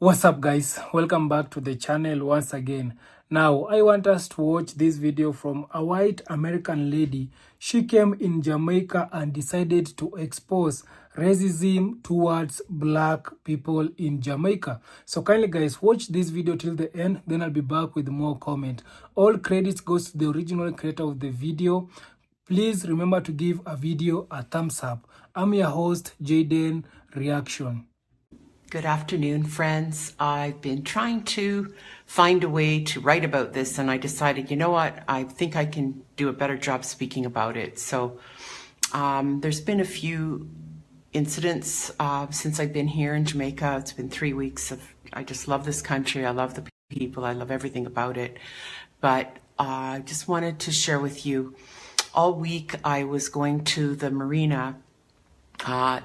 What's up guys, welcome back to the channel once again. Now I want us to watch this video from a white American lady. She came in Jamaica and decided to expose racism towards black people in Jamaica. So kindly guys, watch this video till the end, then I'll be back with more comment. All credits goes to the original creator of the video. Please remember to give a video a thumbs up. I'm your host Jaden Reaction. Good afternoon, friends. I've been trying to find a way to write about this, and I decided, you know what, I think I can do a better job speaking about it. So there's been a few incidents since I've been here in Jamaica. It's been 3 weeks of, I just love this country. I love the people. I love everything about it. But I just wanted to share with you, all week I was going to the marina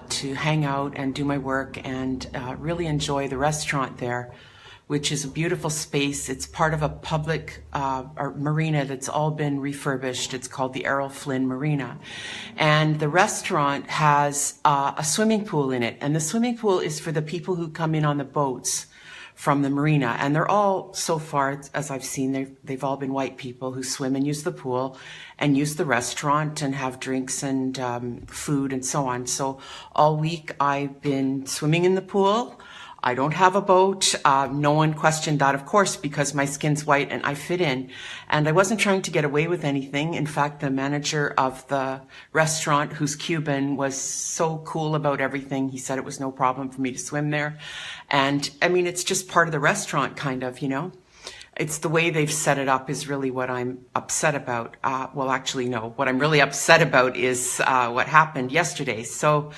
to hang out and do my work and really enjoy the restaurant there, which is a beautiful space. It's part of a public marina that's all been refurbished. It's called the Errol Flynn Marina. And the restaurant has a swimming pool in it. And the swimming pool is for the people who come in on the boats from the marina. And they're all, so far, as I've seen, they've all been white people who swim and use the pool and use the restaurant and have drinks and food and so on. So all week I've been swimming in the pool. I don't have a boat. No one questioned that, of course, because my skin's white and I fit in. And I wasn't trying to get away with anything. In fact, the manager of the restaurant, who's Cuban, was so cool about everything. He said it was no problem for me to swim there. And I mean, it's just part of the restaurant, kind of, you know. It's the way they've set it up is really what I'm upset about. Well, actually, no. What I'm really upset about is what happened yesterday. So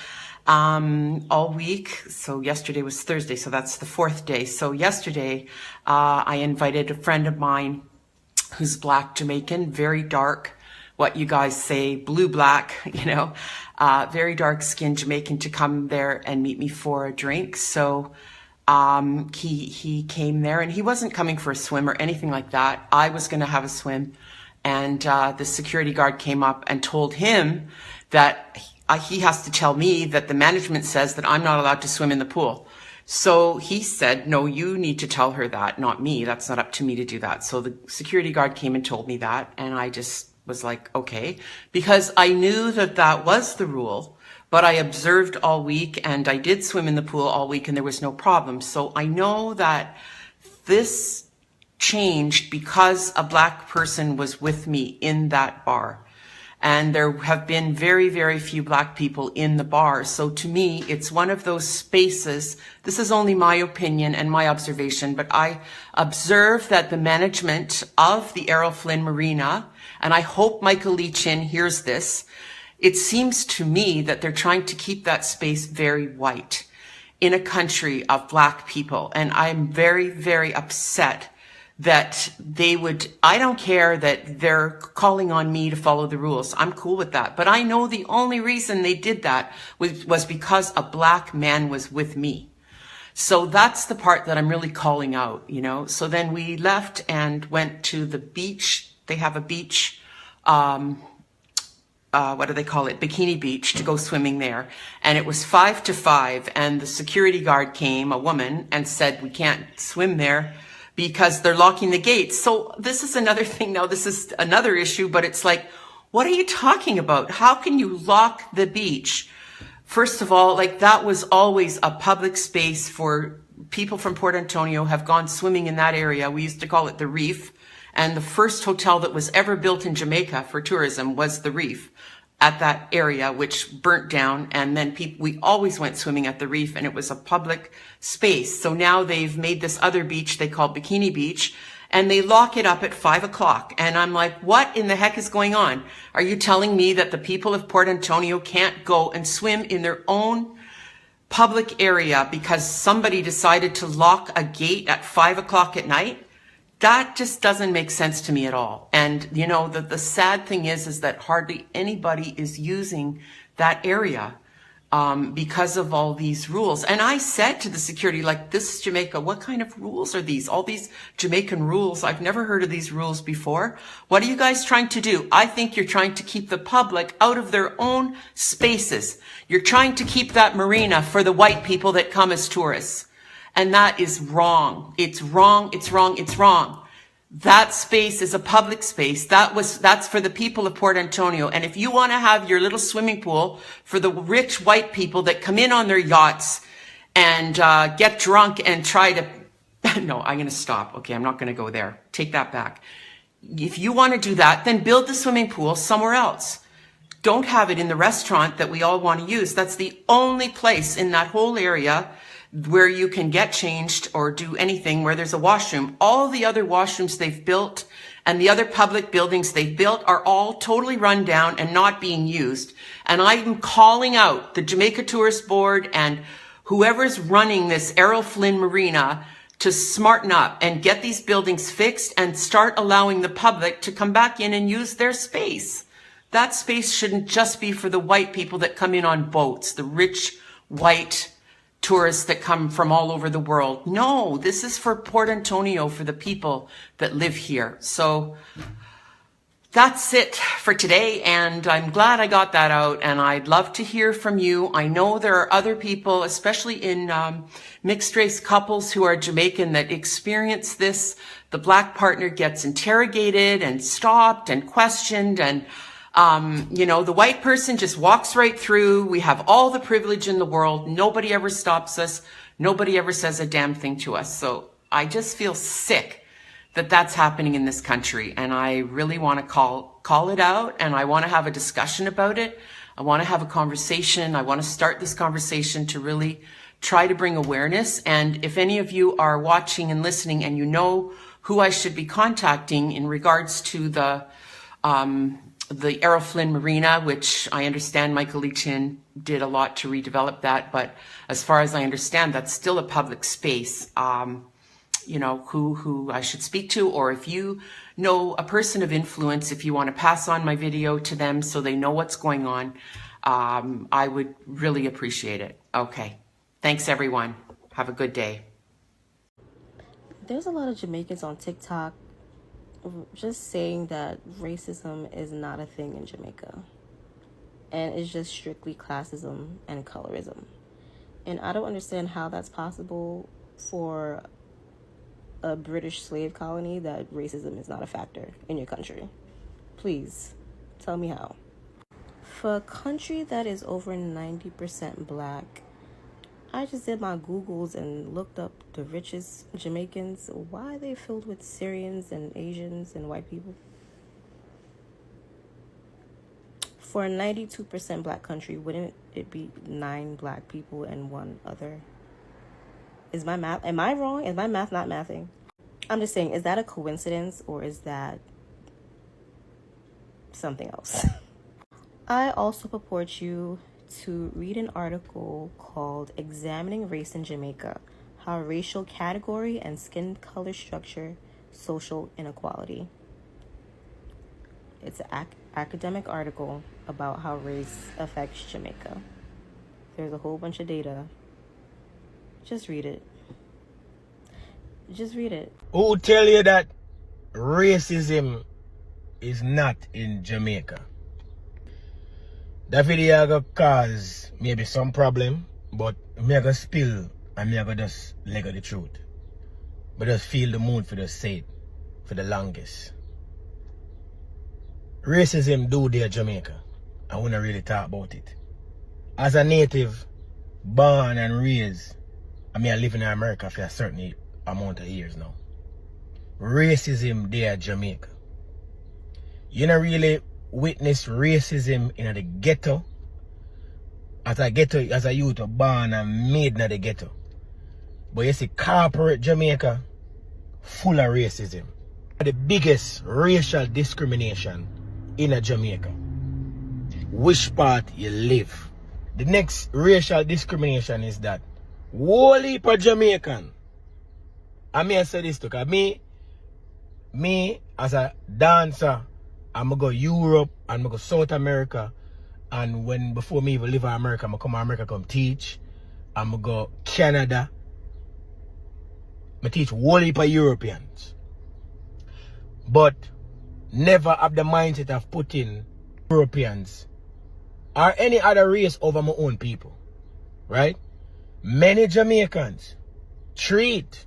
all week, so yesterday was Thursday, so that's the fourth day. So yesterday, I invited a friend of mine who's Black Jamaican, very dark, what you guys say, blue-black, you know, very dark-skinned Jamaican, to come there and meet me for a drink. So he came there, and he wasn't coming for a swim or anything like that. I was going to have a swim, and the security guard came up and told him that he has to tell me that the management says that I'm not allowed to swim in the pool. So he said, no, you need to tell her that, not me. That's not up to me to do that. So the security guard came and told me that, and I just was like, okay, because I knew that that was the rule, but I observed all week, and I did swim in the pool all week, and there was no problem. So I know that this changed because a Black person was with me in that bar. And there have been very, very few Black people in the bar. So to me, it's one of those spaces. This is only my opinion and my observation, but I observe that the management of the Errol Flynn Marina, and I hope Michael Leachin hears this, it seems to me that they're trying to keep that space very white in a country of Black people. And I'm very, very upset that they would, I don't care that they're calling on me to follow the rules. I'm cool with that. But I know the only reason they did that was because a Black man was with me. So that's the part that I'm really calling out, you know. So then we left and went to the beach. They have a beach, what do they call it? Bikini Beach, to go swimming there. And it was 5 to 5, and the security guard came, a woman, and said, we can't swim there because they're locking the gates. So this is another thing now. This is another issue, but it's like, what are you talking about? How can you lock the beach? First of all, like, that was always a public space for people from Port Antonio have gone swimming in that area. We used to call it the Reef. And the first hotel that was ever built in Jamaica for tourism was the Reef at that area, which burnt down. And then we always went swimming at the Reef, and it was a public space. So now they've made this other beach they call Bikini Beach, and they lock it up at 5 o'clock. And I'm like, what in the heck is going on? Are you telling me that the people of Port Antonio can't go and swim in their own public area because somebody decided to lock a gate at 5 o'clock at night? That just doesn't make sense to me at all. And, you know, the sad thing is that hardly anybody is using that area because of all these rules. And I said to the security, like, this is Jamaica. What kind of rules are these? All these Jamaican rules. I've never heard of these rules before. What are you guys trying to do? I think you're trying to keep the public out of their own spaces. You're trying to keep that marina for the white people that come as tourists. And that is wrong. It's wrong. It's wrong. It's wrong. That space is a public space. That's for the people of Port Antonio. And if you want to have your little swimming pool for the rich white people that come in on their yachts and get drunk and try to, no, I'm going to stop. Okay, I'm not going to go there. Take that back. If you want to do that, then build the swimming pool somewhere else. Don't have it in the restaurant that we all want to use. That's the only place in that whole area where you can get changed or do anything where there's a washroom. All the other washrooms they've built and the other public buildings they've built are all totally run down and not being used. And I'm calling out the Jamaica Tourist Board and whoever's running this Errol Flynn Marina to smarten up and get these buildings fixed and start allowing the public to come back in and use their space. That space shouldn't just be for the white people that come in on boats, the rich white tourists that come from all over the world. No, this is for Port Antonio, for the people that live here. So that's it for today, and I'm glad I got that out, and I'd love to hear from you. I know there are other people, especially in mixed race couples who are Jamaican, that experience this. The black partner gets interrogated and stopped and questioned, and the white person just walks right through. We have all the privilege in the world. Nobody ever stops us. Nobody ever says a damn thing to us. So I just feel sick that that's happening in this country. And I really want to call it out, and I want to have a discussion about it. I want to have a conversation. I want to start this conversation to really try to bring awareness. And if any of you are watching and listening and you know who I should be contacting in regards to the Errol Flynn Marina, which I understand Michael Lee Chin did a lot to redevelop that. But as far as I understand, that's still a public space. Who I should speak to, or if you know a person of influence, if you want to pass on my video to them so they know what's going on, I would really appreciate it. Okay. Thanks, everyone. Have a good day. There's a lot of Jamaicans on TikTok just saying that racism is not a thing in Jamaica, and it's just strictly classism and colorism. And I don't understand how that's possible for a British slave colony, that racism is not a factor in your country. Please tell me how. For a country that is over 90% black, I just did my Googles and looked up the richest Jamaicans. Why are they filled with Syrians and Asians and white people? For a 92% black country, wouldn't it be 9 black people and 1 other? Am I wrong? Is my math not mathing? I'm just saying, is that a coincidence or is that something else? I also purport you to read an article called Examining Race in Jamaica, How Racial Category and Skin Color Structure Social Inequality. It's an academic article about how race affects Jamaica. There's a whole bunch of data. Just read it. Just read it. Who tell you that racism is not in Jamaica? That video gonna cause maybe some problem, but me gonna spill and me gonna just let go the truth. But just feel the mood for the say it for the longest. Racism do there Jamaica. I wanna really talk about it. As a native, born and raised, I live in America for a certain amount of years now. Racism there Jamaica. You don't really witness racism in the ghetto. As a youth born and made in the ghetto. But you see corporate Jamaica full of racism. The biggest racial discrimination in a Jamaica. Which part you live. The next racial discrimination is that whole heap of Jamaican. I say this too, because me as a dancer, I'm going to go Europe and I'm go South America. And before me even live in America, I'm going to come to America come teach. I'm going to go Canada. I teach whole heap of Europeans. But never have the mindset of putting Europeans or any other race over my own people. Right? Many Jamaicans treat,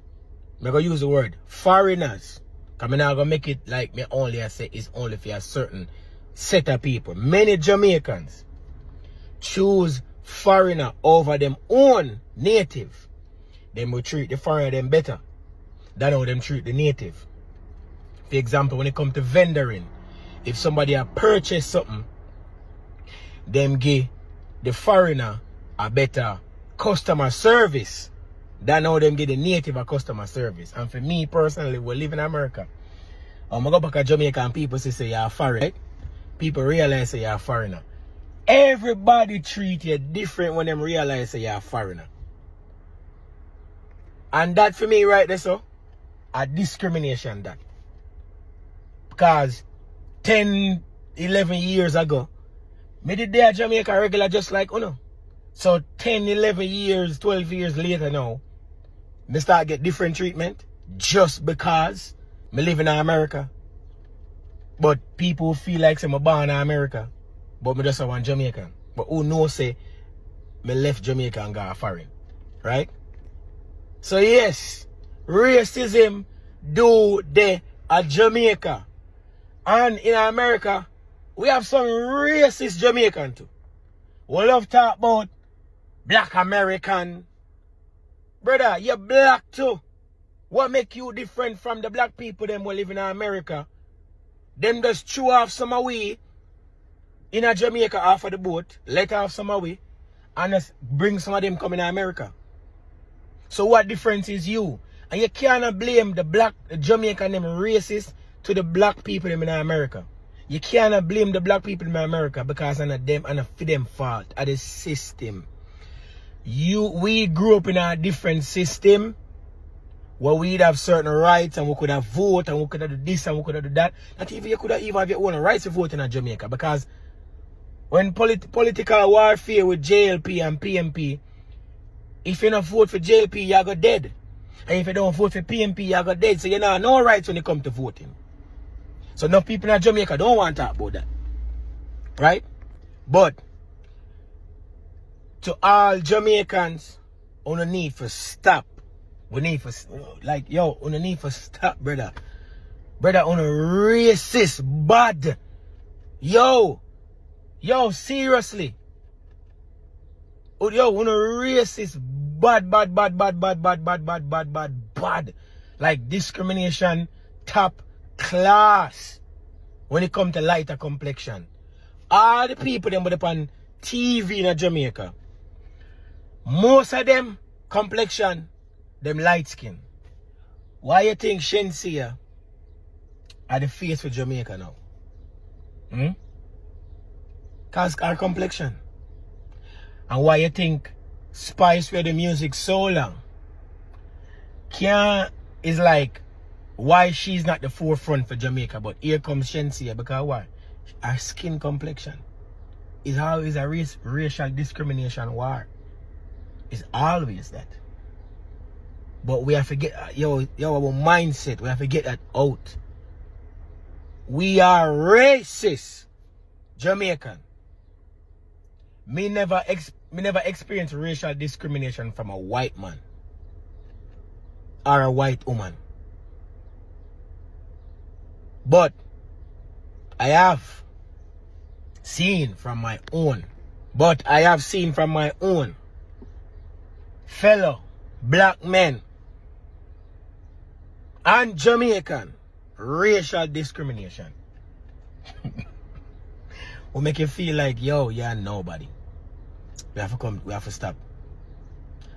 I'm going to use the word foreigners. Because I'm not going to make it like me only I say it's only for a certain set of people. Many Jamaicans choose foreigner over them own native. Them will treat the foreigner them better than how them treat the native. For example, when it comes to vendoring, if somebody have purchased something, them give the foreigner a better customer service than how them give the native a customer service. And for me personally, we live in America. I go back to Jamaica and people say you're a foreigner. Right? People realize say you're a foreigner. Everybody treat you different when them realize say you're a foreigner. And that for me right there, so a discrimination that. Because 10, 11 years ago, me did there Jamaica regular just like Uno. So 10, 11 years, 12 years later now, me start get different treatment just because me live in America. But people feel like I'm born in America, but me just a one Jamaican. But who knows say me left Jamaica and got foreign, right? So yes, racism do there at Jamaica. And in America, we have some racist Jamaican too. We love talk about black American. Brother, you're black too. What make you different from the black people them who live in America? Them just chew off some away in a Jamaica off of the boat, let off some away, and just bring some of them come in America. So what difference is you? And you cannot blame the Jamaican them racist to the black people in America. You cannot blame the black people in America because it's them and for them fault of the system. We grew up in a different system where we'd have certain rights and we could have vote and we could have do this and we could have do that. Not even you could have even have your own rights to vote in Jamaica, because when political warfare with JLP and PMP, if you don't vote for JLP, you go dead. And if you don't vote for PMP, you go dead. So you know no rights when it comes to voting. So enough people in Jamaica don't want to talk about that. Right? But to all Jamaicans, on need for stop. We need for like on need for stop, brother. Brother, on a racist bad. Yo, seriously. On a racist bad. Like discrimination top class when it comes to lighter complexion. All the people them put on TV in Jamaica, most of them complexion, them light skin. Why you think Shensia are the face for Jamaica now? Because our complexion. And why you think Spice where the music so long? Is like why she's not the forefront for Jamaica, but here comes Shensia because why? Her skin complexion is always a racial discrimination war. It's always that. But we have to get our mindset. We have to get that out. We are racist Jamaican. Me never experienced racial discrimination from a white man or a white woman. But I have seen from my own fellow black men and Jamaican racial discrimination. Will make you feel like, you're nobody. We have to stop.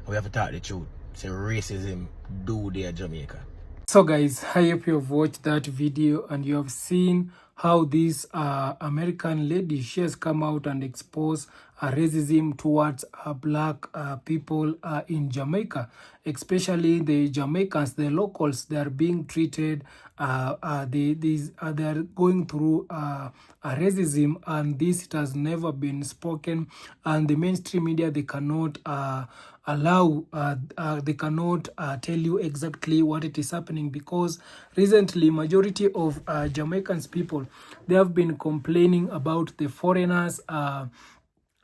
We have to talk the truth. Say racism do there Jamaica. So guys, I hope you have watched that video and you have seen how this American lady, she has come out and exposed racism towards black people in Jamaica, especially the Jamaicans, the locals. They are being treated, they are going through racism, and this it has never been spoken, and the mainstream media, they cannot they cannot tell you exactly what it is happening, because recently majority of Jamaicans people, they have been complaining about the foreigners,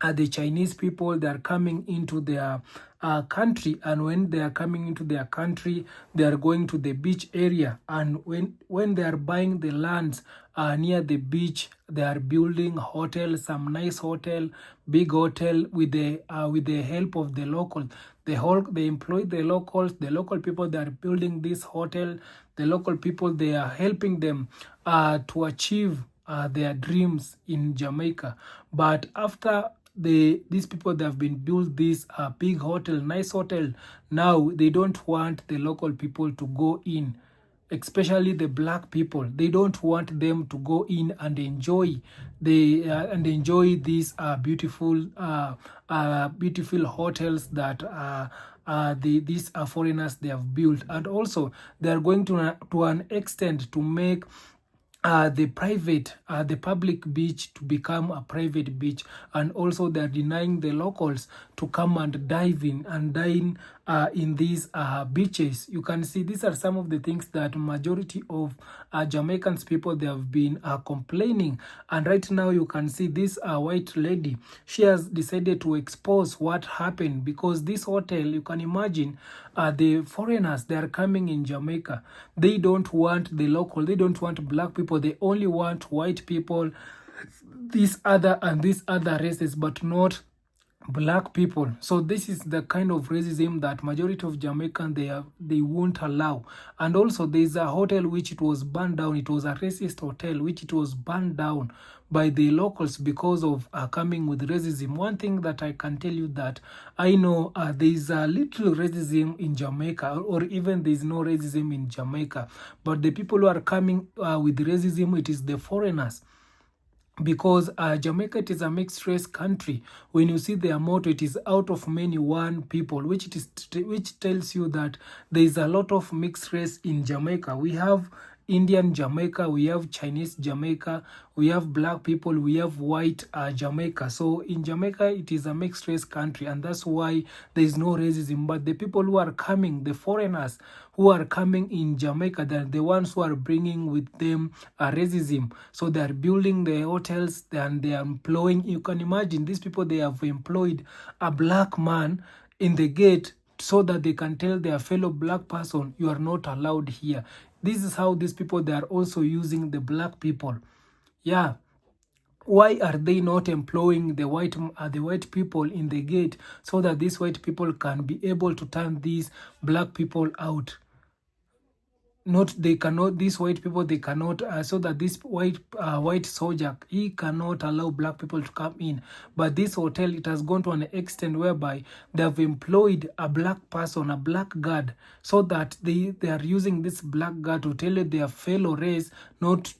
the Chinese people that are coming into their country, and when they are coming into their country, they are going to the beach area, and when they are buying the lands near the beach, they are building hotels, some nice hotel, big hotel, with the help of the local. They employ the locals, the local people. They are building this hotel. The local people, they are helping them to achieve their dreams in Jamaica. But after these people that have been built this big hotel, nice hotel, now they don't want the local people to go in, especially the black people. They don't want them to go in and enjoy these beautiful beautiful hotels that these foreigners they have built. And also they are going to an extent to make the public beach to become a private beach, and also they're denying the locals to come and dive in and dine in these beaches. You can see these are some of the things that majority of Jamaicans people they have been complaining. And right now you can see this white lady, she has decided to expose what happened, because this hotel, you can imagine, the foreigners they are coming in Jamaica, they don't want the local, they don't want black people, they only want white people, these other races, but not black people. So this is the kind of racism that majority of Jamaican they won't allow. And also there is a hotel which it was burned down. It was a racist hotel which it was burned down by the locals because of coming with racism. One thing that I can tell you that I know, there is a little racism in Jamaica, or even there is no racism in Jamaica, but the people who are coming with racism, it is the foreigners. Because Jamaica, it is a mixed race country. When you see their motto, it is out of many one people, which tells you that there is a lot of mixed race in Jamaica. We have Indian Jamaica, we have Chinese Jamaica, we have black people, we have white Jamaica. So in Jamaica, it is a mixed race country, and that's why there is no racism. But the people who are coming, the foreigners who are coming in Jamaica, they're the ones who are bringing with them racism. So they are building the hotels and they are employing, you can imagine, these people, they have employed a black man in the gate so that they can tell their fellow black person, you are not allowed here. This is how these people, they are also using the black people. Yeah. Why are they not employing the white people in the gate so that these white people can be able to turn these black people out? These white people, they cannot, so that this white soldier, he cannot allow black people to come in. But this hotel, it has gone to an extent whereby they have employed a black person, a black guard, so that they are using this black guard to tell their fellow race not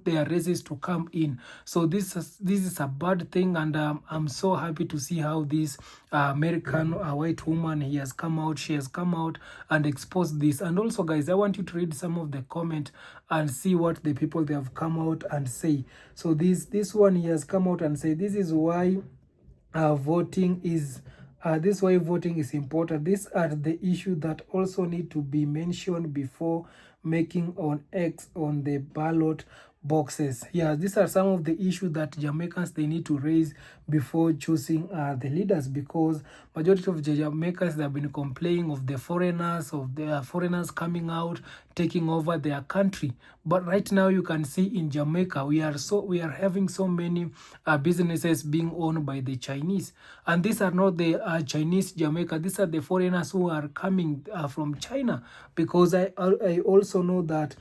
their races to come in. So this is a bad thing, and I'm so happy to see how this American white woman, she has come out and exposed this. And also, guys, I want you to read some of the comment and see what the people they have come out and say. So this one, he has come out and say, this is why voting is important. These are the issues that also need to be mentioned before making on X on the ballot boxes. Yeah, these are some of the issues that Jamaicans they need to raise before choosing the leaders, because majority of Jamaicans, they have been complaining of the foreigners coming out, taking over their country. But right now you can see in Jamaica, we are having so many businesses being owned by the Chinese, and these are not the Chinese Jamaica. These are the foreigners who are coming from China, because I also know that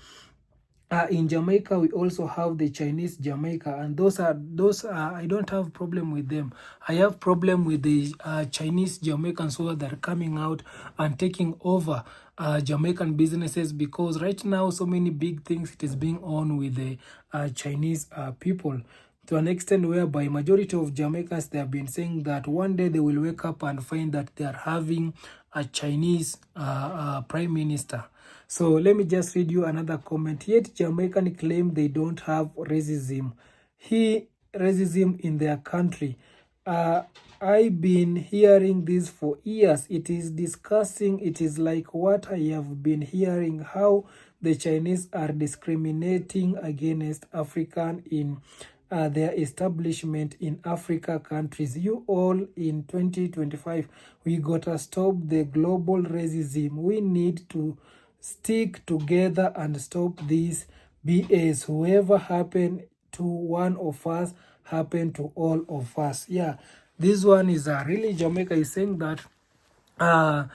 in Jamaica we also have the Chinese Jamaica, and those I don't have problem with them. I have problem with the Chinese Jamaicans who are coming out and taking over Jamaican businesses, because right now so many big things it is being on with the Chinese people, to an extent whereby majority of Jamaicans, they have been saying that one day they will wake up and find that they are having a Chinese prime minister. So let me just read you another comment. Yet Jamaican claim they don't have racism. Racism in their country. I've been hearing this for years. It is disgusting. It is like what I have been hearing, how the Chinese are discriminating against African in their establishment in Africa countries. You all in 2025, we gotta stop the global racism. We need to stick together and stop this BS. Whoever happened to one of us happened to all of us. Yeah, this one is really Jamaica is saying that the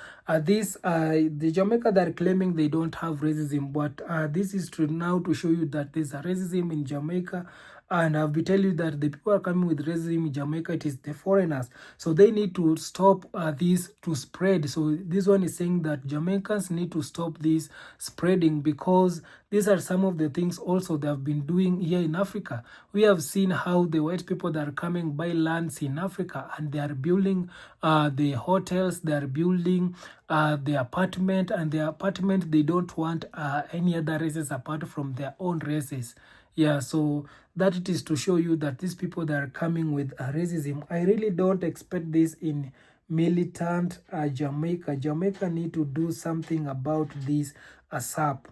Jamaica that are claiming they don't have racism, but this is to now to show you that there's a racism in Jamaica. And I'll be telling you that the people are coming with racism in Jamaica, it is the foreigners. So they need to stop this to spread. So this one is saying that Jamaicans need to stop this spreading, because these are some of the things also they have been doing here in Africa. We have seen how the white people that are coming buy lands in Africa, and they are building the hotels, they are building the apartment, and the apartment they don't want any other races apart from their own races. Yeah, so that it is to show you that these people that are coming with racism, I really don't expect this in militant Jamaica. Jamaica need to do something about this ASAP.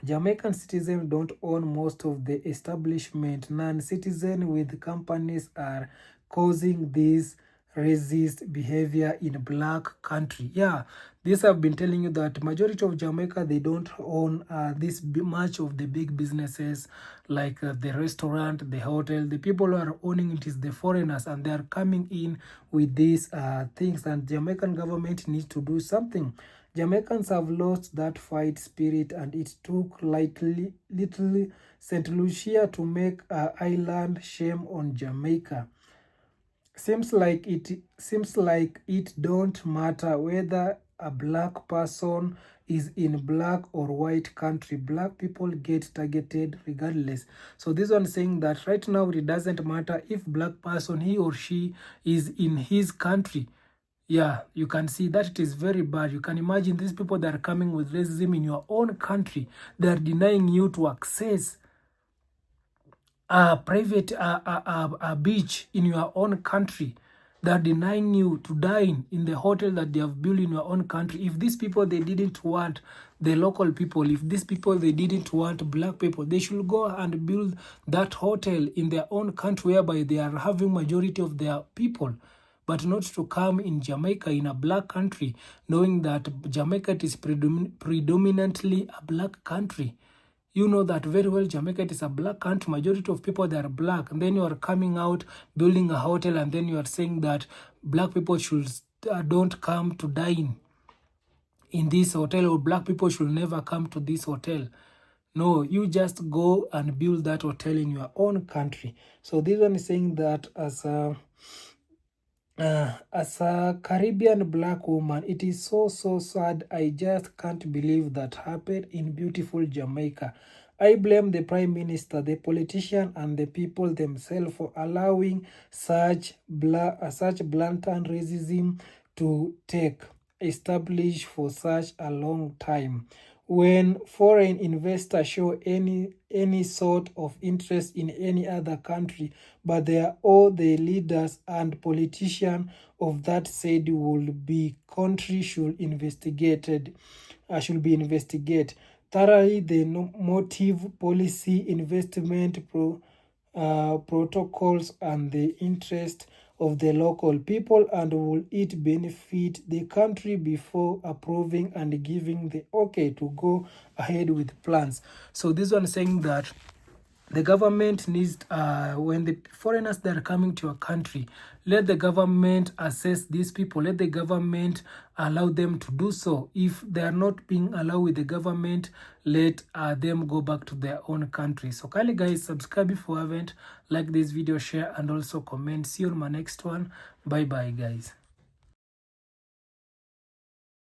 Jamaican citizens don't own most of the establishment. Non-citizens with companies are causing this racist behavior in black country. Yeah, this I've been telling you that majority of Jamaica, they don't own this much of the big businesses like the restaurant, the hotel. The people who are owning it is the foreigners, and they are coming in with these things, and Jamaican government needs to do something. Jamaicans have lost that fight spirit, and it took little St. Lucia to make an island. Shame on Jamaica. Seems like it don't matter whether a black person is in black or white country. Black people get targeted regardless. So this one saying that right now it doesn't matter if black person, he or she, is in his country. Yeah, you can see that it is very bad. You can imagine these people that are coming with racism in your own country. They are denying you to access a private beach in your own country. They are denying you to dine in the hotel that they have built in your own country. If these people, they didn't want the local people, if these people, they didn't want black people, they should go and build that hotel in their own country whereby they are having majority of their people. But not to come in Jamaica, in a black country, knowing that Jamaica is predominantly a black country. You know that very well. Jamaica is a black country. Majority of people, they are black. And then you are coming out, building a hotel, and then you are saying that black people should don't come to dine in this hotel, or black people should never come to this hotel. No, you just go and build that hotel in your own country. So this one is saying that as a Caribbean black woman, it is so sad. I just can't believe that happened in beautiful Jamaica. I blame the Prime Minister, the politician, and the people themselves for allowing such blatant racism to take established for such a long time. When foreign investors show any sort of interest in any other country, but they are all the leaders and politicians of that said will be country should be investigated thoroughly. The motive, policy, investment protocols, and the interest of the local people, and will it benefit the country before approving and giving the okay to go ahead with plans. So this one is saying that the government needs, when the foreigners that are coming to your country, let the government assess these people. Let the government allow them to do so. If they are not being allowed with the government, let them go back to their own country. So kindly guys, subscribe if you haven't, like this video, share, and also comment. See you on my next one. Bye bye guys.